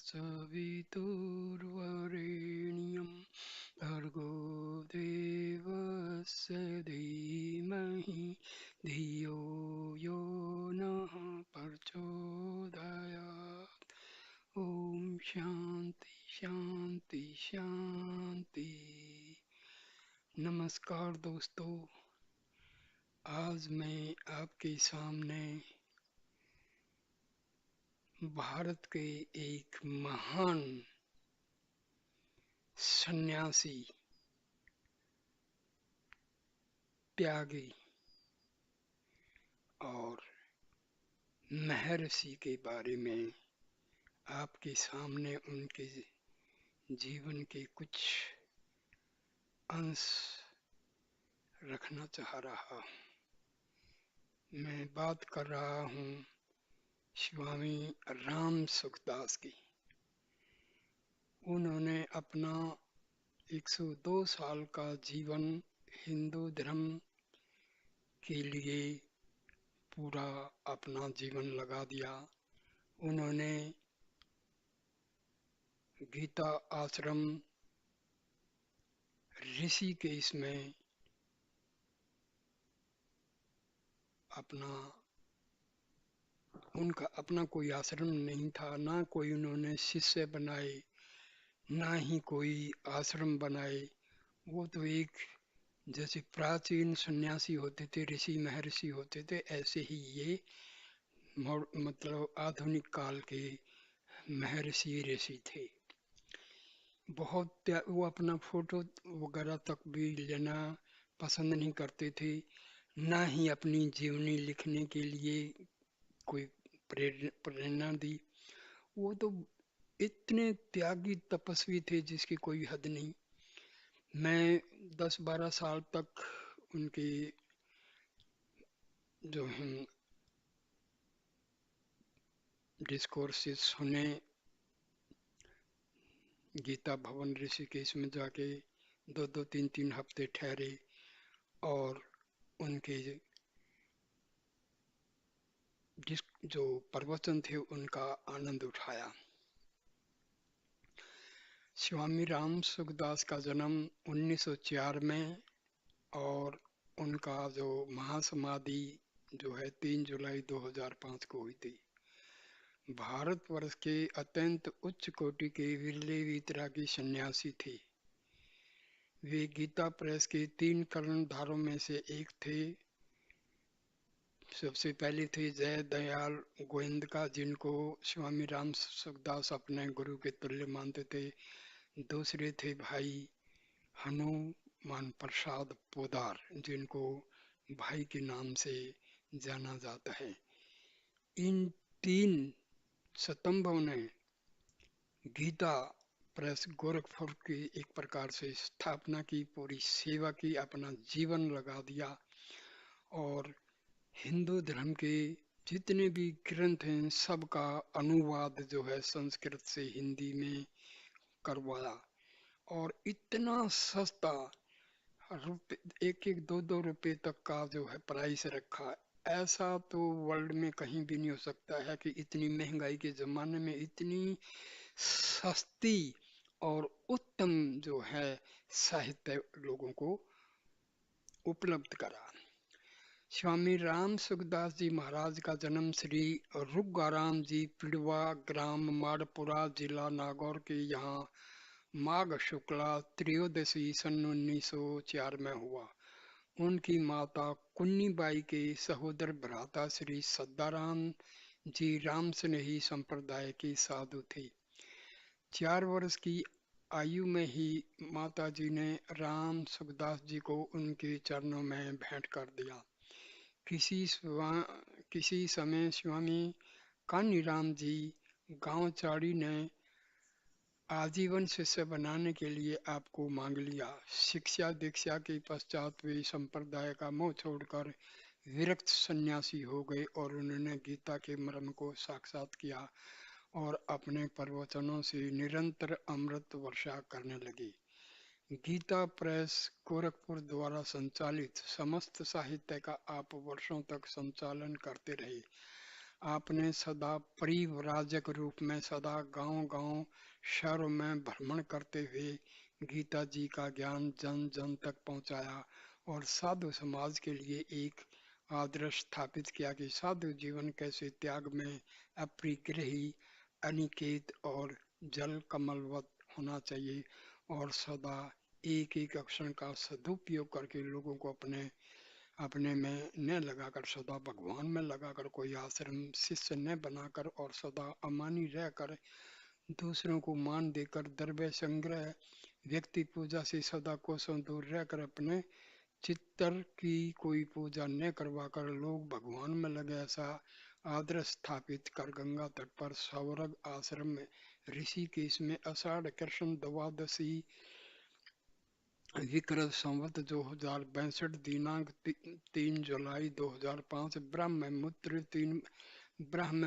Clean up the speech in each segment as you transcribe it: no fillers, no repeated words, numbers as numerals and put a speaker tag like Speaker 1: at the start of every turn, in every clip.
Speaker 1: तत्सवितुर्वरेण्यं भर्गो देवस्य धीमहि धियो यो नः प्रचोदयात्। ओम शांति शांति शांति। नमस्कार दोस्तों, आज मैं आपके सामने भारत के एक महान सन्यासी, त्यागी और महर्षि के बारे में आपके सामने उनके जीवन के कुछ अंश रखना चाह रहा। मैं बात कर रहा हूँ स्वामी राम सुखदास की। उन्होंने अपना 102 साल का जीवन हिंदू धर्म के लिए पूरा अपना जीवन लगा दिया। उन्होंने गीता आश्रम ऋषिकेश में उनका अपना कोई आश्रम नहीं था, ना कोई उन्होंने शिष्य बनाए, ना ही कोई आश्रम बनाए। वो तो एक जैसे प्राचीन सन्यासी होते थे, ऋषि महर्षि होते थे, ऐसे ही ये मतलब आधुनिक काल के महर्षि ऋषि थे। बहुत वो अपना फोटो वगैरह तक भी लेना पसंद नहीं करते थे, ना ही अपनी जीवनी लिखने के लिए कोई प्रेरणा दी। वो तो इतने त्यागी तपस्वी थे जिसकी कोई हद नहीं। मैं 10-12 साल तक उनके जो हैं डिस्कोर्सेस सुने, गीता भवन ऋषिकेश में जाके 2-2 3-3 हफ्ते ठहरे और उनके जो प्रवचन थे उनका आनंद उठाया। स्वामी राम सुखदास का जन्म 1904 में और उनका जो महासमाधि जो है 3 जुलाई 2005 को हुई थी। भारतवर्ष के अत्यंत उच्च कोटि के विरले वीतरागी सन्यासी थे। वे गीता प्रेस के 3 कर्णधारों में से एक थे। सबसे पहले थे जय दयाल गोविंदका, जिनको स्वामी राम सुखदास अपने गुरु के तुल्य मानते थे। दूसरे थे भाई हनुमान प्रसाद पोदार, जिनको भाई के नाम से जाना जाता है। इन 3 स्तंभों ने गीता प्रेस गोरखपुर की एक प्रकार से स्थापना की, पूरी सेवा की, अपना जीवन लगा दिया और हिंदू धर्म के जितने भी ग्रंथ हैं सबका अनुवाद जो है संस्कृत से हिंदी में करवाया। और इतना सस्ता, एक 2-2 रुपए तक का जो है प्राइस रखा। ऐसा तो वर्ल्ड में कहीं भी नहीं हो सकता है कि इतनी महंगाई के जमाने में इतनी सस्ती और उत्तम जो है साहित्य लोगों को उपलब्ध करा। स्वामी राम सुखदास जी महाराज का जन्म श्री रुगाराम जी पिड़वा, ग्राम माड़पुरा, जिला नागौर के यहाँ माघ शुक्ला त्रयोदशी सन 1904 में हुआ। उनकी माता कुन्नी बाई के सहोदर भ्राता श्री सद्दाराम जी राम स्नेही संप्रदाय के साधु थे। 4 वर्ष की आयु में ही माता जी ने राम सुखदास जी को उनके चरणों में भेंट कर दिया। किसी समय स्वामी कान्हीराम जी गांव चाड़ी ने आजीवन शिष्य बनाने के लिए आपको मांग लिया। शिक्षा दीक्षा के पश्चात वे संप्रदाय का मोह छोड़कर विरक्त सन्यासी हो गए और उन्होंने गीता के मर्म को साक्षात किया और अपने प्रवचनों से निरंतर अमृत वर्षा करने लगे। गीता प्रेस गोरखपुर द्वारा संचालित समस्त साहित्य का आप वर्षों तक संचालन करते रहे। आपने सदा परिव्राजक रूप में सदा गांव-गांव, शहरों में भ्रमण करते हुए गीता जी का ज्ञान जन जन तक पहुंचाया और साधु समाज के लिए एक आदर्श स्थापित किया कि साधु जीवन कैसे त्याग में अपरिग्रही, अनिकेत और जल कमलवत होना चाहिए और सदा एक एक अक्षर का सदुपयोग करके लोगों को अपने अपने में न लगाकर सदा भगवान में लगाकर कोई आश्रम शिष्य न बनाकर और सदा अमानी रहकर दूसरों को मान देकर द्रव्य संग्रह व्यक्ति पूजा से सदा कोसों दूर रहकर अपने चित्तर की कोई पूजा न करवाकर लोग भगवान में लगे, ऐसा आदर्श स्थापित कर गंगा तट पर सौरभ आश्रम में ऋषिकेश में आषाढ़ कृष्ण द्वादशी विक्रम संवत 2062 दिनांक 3 जुलाई 2005 ब्रह्म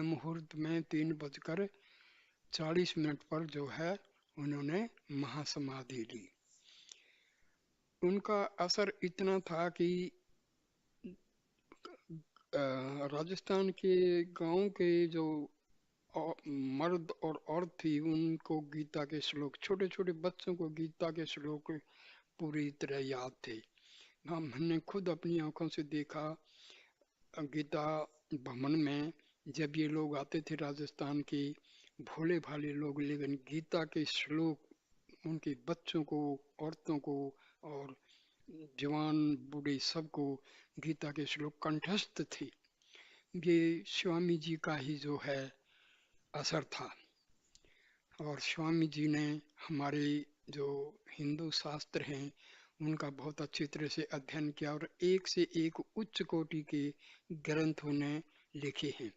Speaker 1: मुहूर्त में 3:40 पर जो है उन्होंने महासमाधि ली। उनका असर इतना था कि राजस्थान के गांव के जो मर्द और औरत थी उनको गीता के श्लोक, छोटे छोटे बच्चों को गीता के श्लोक पूरी तरह याद थे। हमने खुद अपनी आंखों से देखा गीता भवन में जब ये लोग आते थे राजस्थान के भोले भाले लोग, लेकिन गीता के श्लोक उनके बच्चों को, औरतों को और जवान बूढ़े सबको गीता के श्लोक कंठस्थ थे। ये स्वामी जी का ही जो है असर था और स्वामी जी ने हमारे जो हिंदू शास्त्र हैं उनका बहुत अच्छी तरह से अध्ययन किया और एक से एक उच्च कोटि के ग्रंथ उन्हें लिखे हैं।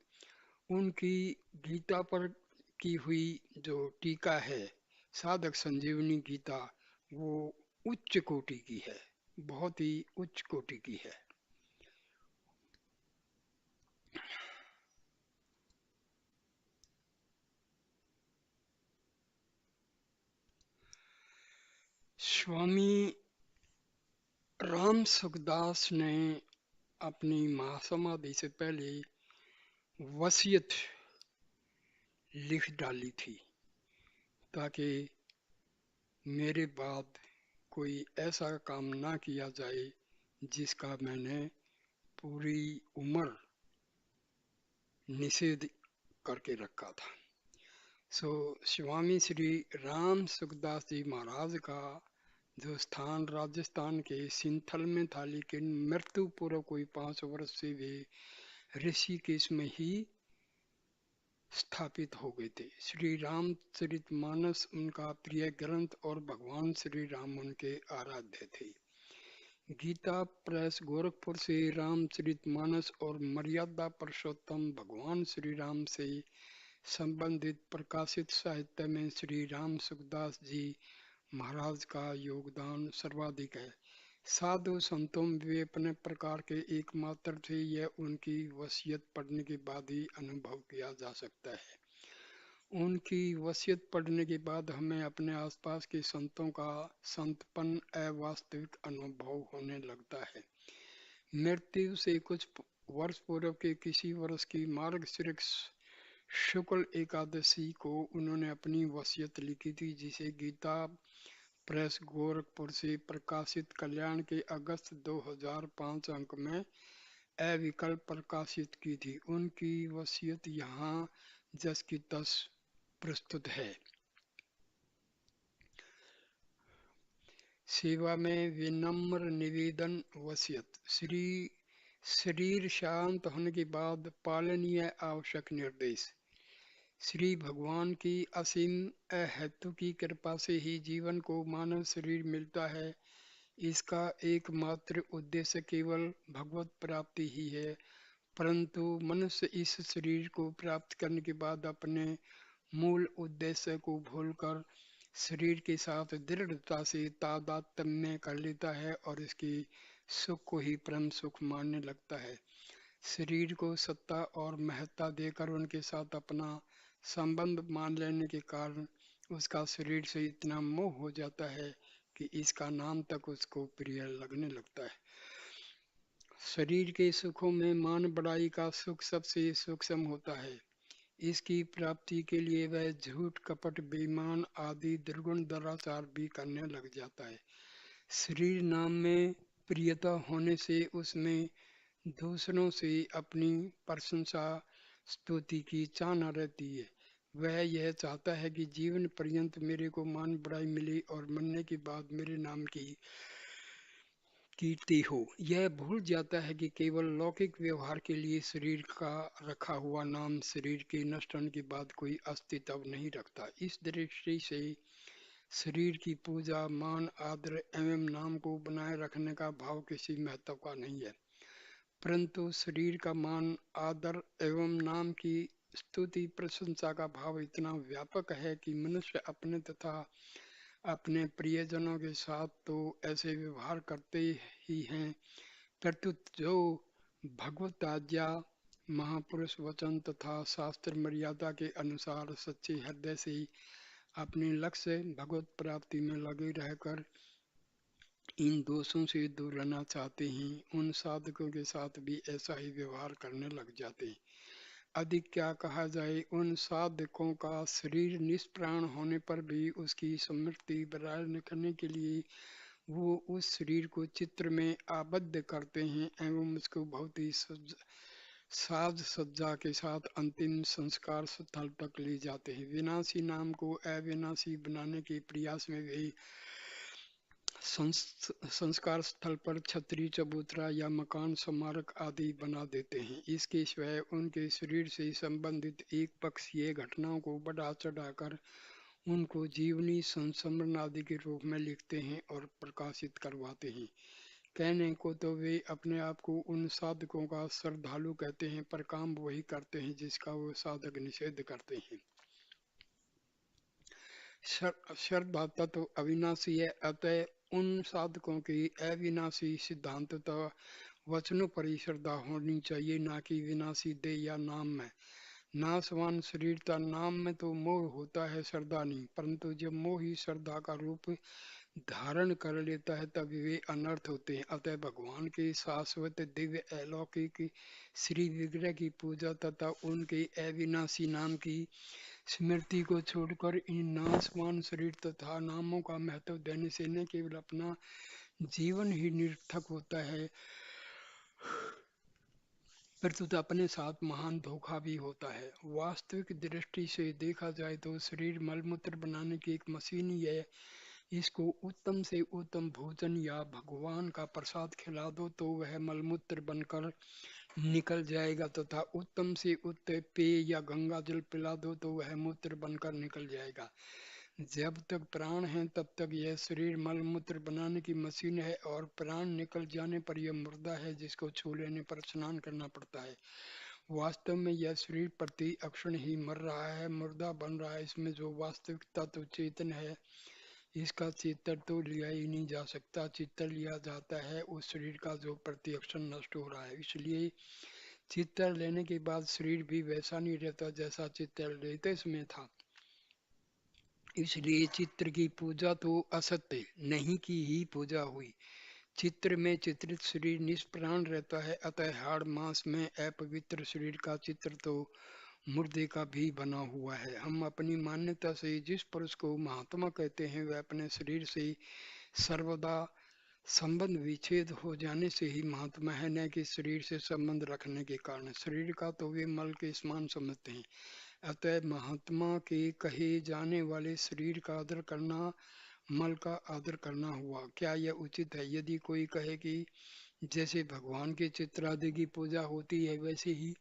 Speaker 1: उनकी गीता पर की हुई जो टीका है साधक संजीवनी गीता, वो उच्च कोटि की है, बहुत ही उच्च कोटि की है। स्वामी राम सुखदास ने अपनी महासमाधि से पहले वसीयत लिख डाली थी ताकि मेरे बाद कोई ऐसा काम ना किया जाए जिसका मैंने पूरी उम्र निषेध करके रखा था। स्वामी श्री राम सुखदास जी महाराज का जो स्थान राजस्थान के सिंथल में था, लेकिन मृत्यु पूर्व कोई 5 वर्ष से वे ऋषिकेश में ही स्थापित हो गए थे। श्री रामचरितमानस उनका प्रिय ग्रंथ और भगवान श्री राम उनके आराध्य थे। गीता प्रेस गोरखपुर से रामचरितमानस और मर्यादा पुरुषोत्तम भगवान श्री राम से संबंधित प्रकाशित साहित्य में श्री राम सुखदास जी महाराज का योगदान सर्वाधिक है। साधु संतों में वे अपने प्रकार के एकमात्र थे, यह उनकी वसीयत पढ़ने के बाद ही अनुभव किया जा सकता है। उनकी वसीयत पढ़ने के बाद हमें अपने आसपास के संतों का संतपन अवास्तविक अनुभव होने लगता है। मृत्यु से कुछ वर्ष पूर्व के किसी वर्ष की मार्गशीर्ष शुक्ल एकादशी को उन्होंने अपनी वसीयत लिखी थी, जिसे गीता प्रेस गोरखपुर से प्रकाशित कल्याण के अगस्त 2005 अंक में अविकल प्रकाशित की थी। उनकी वसीयत यहाँ जस की तस प्रस्तुत है। सेवा में विनम्र निवेदन वसीयत। शरीर शांत होने के बाद पालनीय आवश्यक निर्देश। श्री भगवान की असीम अहेतु की कृपा से ही जीवन को मानव शरीर मिलता है। इसका एकमात्र उद्देश्य केवल भगवत प्राप्ति ही है, परंतु मनुष्य इस शरीर को प्राप्त करने के बाद अपने मूल उद्देश्य को भूलकर शरीर के साथ दृढ़ता से तादात्म्य कर लेता है और इसके सुख को ही परम सुख मानने लगता है। शरीर को सत्ता और महत्ता देकर उनके साथ अपना संबंध मान लेने के कारण उसका शरीर से इतना मोह हो जाता है कि इसका नाम तक उसको प्रिय लगने लगता है। शरीर के सुखों में मान बढ़ाई का सुख सबसे सूक्ष्म होता है। इसकी प्राप्ति के लिए वह झूठ कपट बेईमान आदि दुर्गुण दुराचार भी करने लग जाता है। शरीर नाम में प्रियता होने से उसमें दूसरों से अपनी प्रशंसा स्तुति की चाह न रहती है। वह यह चाहता है कि जीवन पर्यंत मेरे को मान बढ़ाई मिले और मरने के बाद मेरे नाम की कीर्ति हो। यह भूल जाता है कि केवल लौकिक व्यवहार के लिए शरीर का रखा हुआ नाम शरीर के नष्ट होने के बाद कोई अस्तित्व नहीं रखता। इस दृष्टि से शरीर की पूजा मान आदर एवं नाम को बनाए रखने का भाव किसी महत्व का नहीं है, परंतु शरीर का मान आदर एवं नाम की स्तुति प्रशंसा का भाव इतना व्यापक है कि मनुष्य अपने तथा अपने प्रियजनों के साथ तो ऐसे व्यवहार करते ही हैं, परंतु जो भगवत आज्ञा महापुरुष वचन तथा शास्त्र मर्यादा के अनुसार सच्चे हृदय से अपने लक्ष्य भगवत प्राप्ति में लगे रहकर इन दोषों से दूर रहना चाहते हैं, उन साधकों के साथ भी ऐसा ही व्यवहार करने लग जाते हैं। अधिक क्या कहा जाए, उन साधकों का शरीर निष्प्राण होने पर भी उसकी स्मृति बनाए रखने के लिए वो उस शरीर को चित्र में आबद्ध करते हैं एवं उसको बहुत ही साज सज्जा के साथ अंतिम संस्कार स्थल तक ले जाते हैं। विनाशी नाम को अविनाशी बनाने के प्रयास में भी संस्कार स्थल पर छतरी चबूतरा या मकान स्मारक आदि बना देते हैं। इसके सिवाय उनके शरीर से संबंधित एक पक्षीय घटनाओं को बढ़ा चढ़ाकर उनको जीवनी संस्मरण आदि के रूप में लिखते हैं और प्रकाशित करवाते हैं। कहने को तो वे अपने आप को उन साधकों का श्रद्धालु कहते हैं, पर काम वही करते हैं जिसका वो साधक निषेध करते हैं। श्रद्धा तत्व अविनाशी है, अतः उन साधकों की अविनाशी सिद्धांत वचनों पर ही श्रद्धा होनी चाहिए, ना कि विनाशी देह या नाम में। नाशवान शरीर का नाम में तो मोह होता है, श्रद्धा नहीं, परंतु जब मोह ही श्रद्धा का रूप धारण कर लेता है तब वे अनर्थ होते हैं। अतः भगवान के शाश्वत दिव्य अलौकिक श्री विग्रह की पूजा तथा उनके अविनाशी नाम की स्मृति को छोड़कर इन नाशवान शरीर तथा नामों का महत्व देने से न केवल अपना जीवन ही निरर्थक होता है, परंतु अपने साथ महान धोखा भी होता है। वास्तविक दृष्टि से देखा जाए तो शरीर मलमूत्र बनाने की एक मशीन ही है। इसको उत्तम से उत्तम भोजन या भगवान का प्रसाद खिला दो तो वह मलमूत्र बनकर निकल जाएगा, तथा उत्तम से उत्तम पेय या गंगा जल पिला दो तो वह मूत्र बनकर निकल जाएगा। जब तक प्राण है तब तक यह शरीर मलमूत्र बनाने की मशीन है, और प्राण निकल जाने पर यह मुर्दा है जिसको छू लेने पर स्नान करना पड़ता है। वास्तव में यह शरीर प्रति अक्षण ही मर रहा है, मुर्दा बन रहा है। इसमें जो वास्तविक तत्व चेतन है, इसका चित्र तो लिया ही नहीं जा सकता। चित्र लिया जाता है उस शरीर का जो प्रत्यक्षण नष्ट हो रहा है। इसलिए चित्र लेने के बाद शरीर भी वैसा नहीं रहता जैसा चित्र लेते समय था। इसलिए चित्र की पूजा तो असत्य नहीं की ही पूजा हुई। चित्र में चित्रित शरीर निष्प्राण रहता है, अतः हाड़ मांस में अपवित्र शरीर का चित्र तो मुर्दे का भी बना हुआ है। हम अपनी मान्यता से जिस पुरुष को महात्मा कहते हैं वह अपने शरीर से सर्वदा संबंध विच्छेद हो जाने से ही महात्मा है, न कि शरीर से संबंध रखने के कारण। शरीर का तो वे मल के समान समझते हैं। अतः महात्मा के कहे जाने वाले शरीर का आदर करना मल का आदर करना हुआ। क्या यह उचित है? यदि कोई कहे कि जैसे भगवान के चित्र आदि की पूजा होती है वैसे ही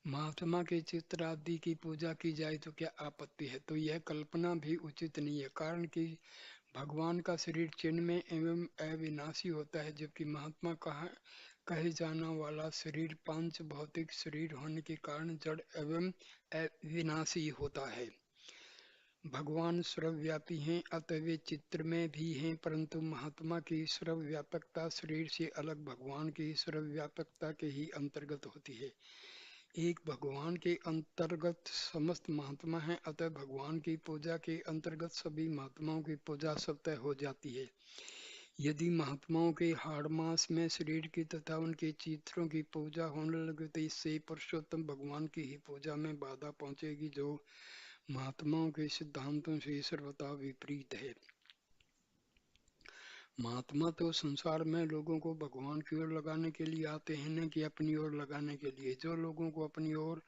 Speaker 1: महात्मा के चित्र आदि की पूजा की जाए तो क्या आपत्ति है? तो यह कल्पना भी उचित नहीं है, कारण कि भगवान का शरीर चिन्मय एवं अविनाशी होता है, जबकि महात्मा कहे जाने वाला शरीर पांच भौतिक शरीर होने के कारण जड़ एवं अविनाशी होता है। भगवान सर्वव्यापी हैं, अतः वे चित्र में भी हैं, परंतु महात्मा की सर्वव्यापकता शरीर से अलग भगवान की सर्वव्यापकता के ही अंतर्गत होती है। एक भगवान के अंतर्गत समस्त महात्मा हैं, अतः भगवान की पूजा के अंतर्गत सभी महात्माओं की पूजा स्वतः हो जाती है। यदि महात्माओं के हाड़ मास में शरीर की तथा उनके चित्रों की पूजा होने लगे तो इससे पुरुषोत्तम भगवान की ही पूजा में बाधा पहुंचेगी, जो महात्माओं के सिद्धांतों से सर्वथा विपरीत है। महात्मा तो संसार में लोगों को भगवान की ओर लगाने के लिए आते हैं, न कि अपनी ओर लगाने के लिए। जो लोगों को अपनी ओर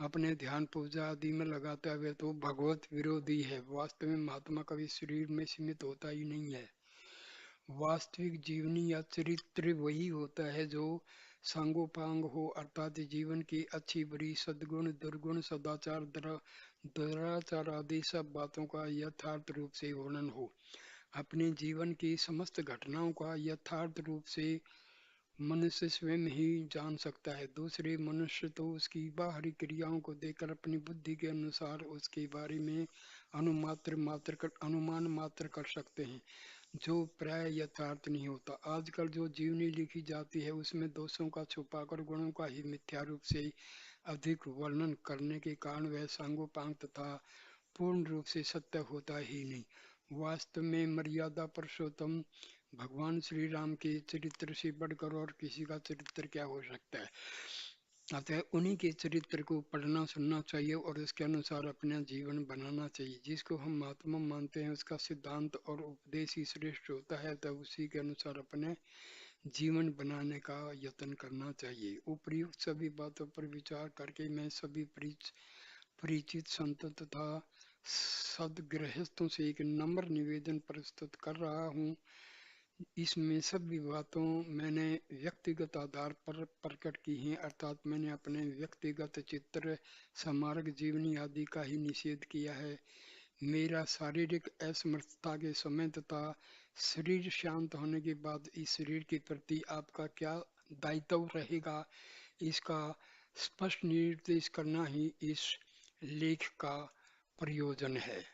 Speaker 1: अपने ध्यान पूजा आदि में लगाता है तो भगवत विरोधी है। वास्तव में महात्मा कभी शरीर में सीमित होता ही नहीं है। वास्तविक जीवनी या चरित्र वही होता है जो सांगोपांग हो, अर्थात जीवन की अच्छी बुरी, सद्गुण दुर्गुण, सदाचार दुराचार आदि सब बातों का यथार्थ रूप से वर्णन हो। अपने जीवन की समस्त घटनाओं का यथार्थ रूप से मनुष्य स्वयं ही जान सकता है। दूसरे मनुष्य तो उसकी बाहरी क्रियाओं को देखकर अपनी बुद्धि के अनुसार उसके बारे में अनुमान मात्र कर सकते हैं, जो प्राय यथार्थ नहीं होता। आजकल जो जीवनी लिखी जाती है उसमें दोषों का छुपाकर गुणों का ही मिथ्या रूप से अधिक वर्णन करने के कारण वह सांगोपांग तथा पूर्ण रूप से सत्य होता ही नहीं। वास्तव में मर्यादा पुरुषोत्तम भगवान श्री राम के चरित्र से बढ़कर और किसी का चरित्र क्या हो सकता है। अतः उन्हीं के चरित्र को पढ़ना सुनना चाहिए और उसके अनुसार अपना जीवन बनाना चाहिए। जिसको हम महात्मा मानते हैं उसका सिद्धांत और उपदेश ही श्रेष्ठ होता है, तब उसी के अनुसार अपने जीवन बनाने का यत्न करना चाहिए। उपर्युक्त सभी बातों पर विचार करके मैं सभी परिचित संतों तथा सदगृहस्थों से एक नम्र निवेदन प्रस्तुत कर रहा हूँ। इसमें सभी बातों मैंने व्यक्तिगत आधार पर प्रकट की हैं, अर्थात मैंने अपने व्यक्तिगत चित्र, स्मारक, जीवनी आदि का ही निषेध किया है। मेरा शारीरिक असमर्थता के समय तथा शरीर शांत होने के बाद इस शरीर के प्रति आपका क्या दायित्व रहेगा, इसका स्पष्ट निर्देश करना ही इस लेख का प्रयोजन है।